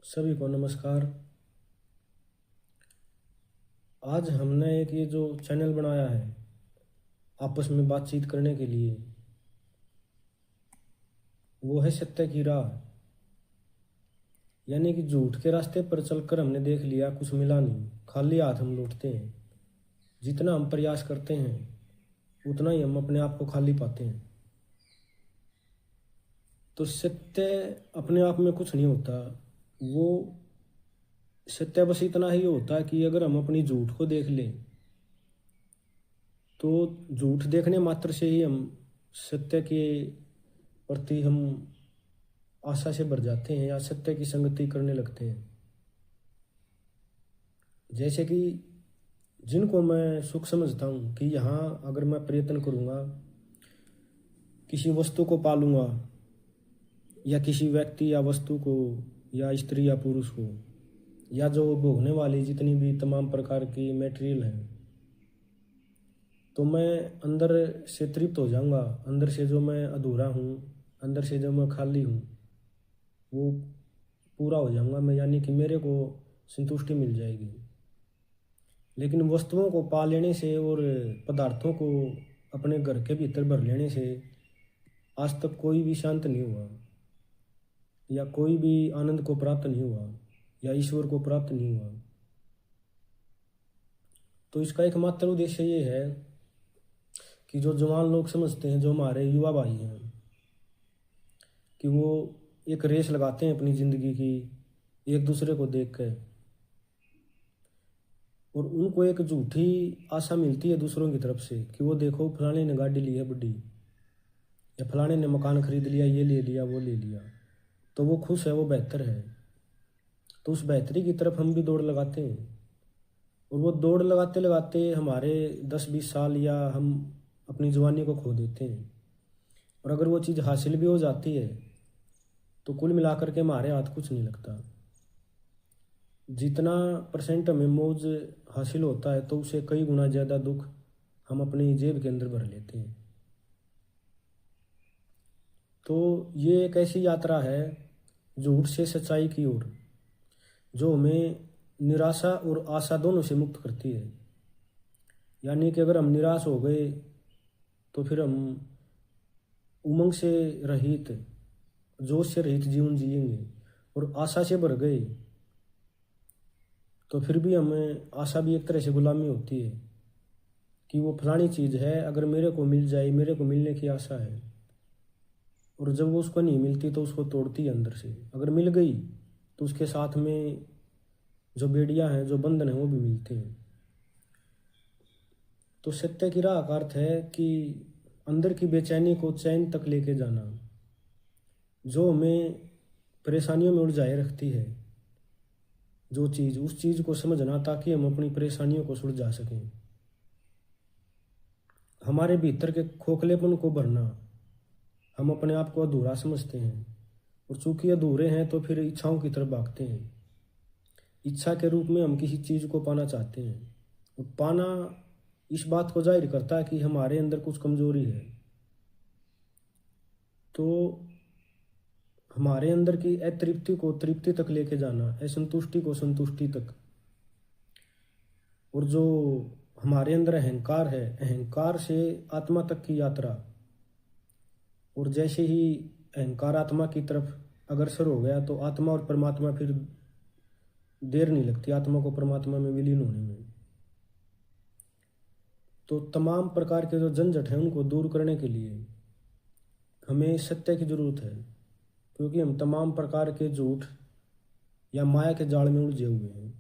सभी को नमस्कार। आज हमने एक ये जो चैनल बनाया है आपस में बातचीत करने के लिए, वो है सत्य की राह। यानी कि झूठ के रास्ते पर चलकर हमने देख लिया कुछ मिला नहीं, खाली हाथ हम लौटते हैं। जितना हम प्रयास करते हैं उतना ही हम अपने आप को खाली पाते हैं। तो सत्य अपने आप में कुछ नहीं होता, वो सत्य बस इतना ही होता है कि अगर हम अपनी झूठ को देख लें तो झूठ देखने मात्र से ही हम सत्य के प्रति हम आशा से भर जाते हैं या सत्य की संगति करने लगते हैं। जैसे कि जिनको मैं सुख समझता हूँ कि यहाँ अगर मैं प्रयत्न करूँगा, किसी वस्तु को पालूंगा या किसी व्यक्ति या वस्तु को या स्त्री या पुरुष को या जो भोगने वाली जितनी भी तमाम प्रकार की मटेरियल है, तो मैं अंदर से तृप्त हो जाऊंगा। अंदर से जो मैं अधूरा हूँ, अंदर से जो मैं खाली हूँ, वो पूरा हो जाऊंगा मैं, यानी कि मेरे को संतुष्टि मिल जाएगी। लेकिन वस्तुओं को पा लेने से और पदार्थों को अपने घर के भीतर भर लेने से आज तक कोई भी शांत नहीं हुआ या कोई भी आनंद को प्राप्त नहीं हुआ या ईश्वर को प्राप्त नहीं हुआ। तो इसका एकमात्र उद्देश्य ये है कि जो जवान लोग समझते हैं, जो हमारे युवा भाई हैं, कि वो एक रेस लगाते हैं अपनी ज़िंदगी की एक दूसरे को देख कर, और उनको एक झूठी आशा मिलती है दूसरों की तरफ से कि वो देखो फलाने ने गाड़ी ली है बड़ी, या फलाने ने मकान खरीद लिया, ये ले लिया, वो ले लिया, तो वो खुश है, वो बेहतर है। तो उस बेहतरी की तरफ हम भी दौड़ लगाते हैं, और वो दौड़ लगाते लगाते हमारे 10-20 साल या हम अपनी जवानी को खो देते हैं। और अगर वो चीज़ हासिल भी हो जाती है तो कुल मिलाकर के हमारे हाथ कुछ नहीं लगता। जितना % हमें मौज हासिल होता है तो उसे कई गुना ज़्यादा दुख हम अपनी जेब के अंदर भर लेते हैं। तो ये एक ऐसी यात्रा है झूठ से सच्चाई की ओर, जो हमें निराशा और आशा दोनों से मुक्त करती है। यानी कि अगर हम निराश हो गए तो फिर हम उमंग से रहित, जोश से रहित जीवन जिएंगे, और आशा से भर गए तो फिर भी हमें आशा भी एक तरह से गुलामी होती है कि वो फलानी चीज़ है, अगर मेरे को मिल जाए, मेरे को मिलने की आशा है, और जब वो उसको नहीं मिलती तो उसको तोड़ती है अंदर से। अगर मिल गई तो उसके साथ में जो बेड़ियां हैं, जो बंधन हैं, वो भी मिलते हैं। तो सत्य की राह का अर्थ है कि अंदर की बेचैनी को चैन तक लेके जाना, जो हमें परेशानियों में उलझाए रखती है, जो चीज़, उस चीज़ को समझना ताकि हम अपनी परेशानियों को सुलझा सकें। हमारे भीतर के खोखलेपन को भरना, हम अपने आप को अधूरा समझते हैं, और चूंकि अधूरे हैं तो फिर इच्छाओं की तरफ भागते हैं। इच्छा के रूप में हम किसी चीज़ को पाना चाहते हैं, और पाना इस बात को जाहिर करता है कि हमारे अंदर कुछ कमजोरी है। तो हमारे अंदर की अतृप्ति को तृप्ति तक लेके जाना, असंतुष्टि को संतुष्टि तक, और जो हमारे अंदर अहंकार है, अहंकार से आत्मा तक की यात्रा। और जैसे ही अहंकार आत्मा की तरफ अग्रसर हो गया तो आत्मा और परमात्मा, फिर देर नहीं लगती आत्मा को परमात्मा में विलीन होने में। तो तमाम प्रकार के जो झंझट हैं उनको दूर करने के लिए हमें सत्य की जरूरत है, क्योंकि हम तमाम प्रकार के झूठ या माया के जाल में उलझे हुए हैं।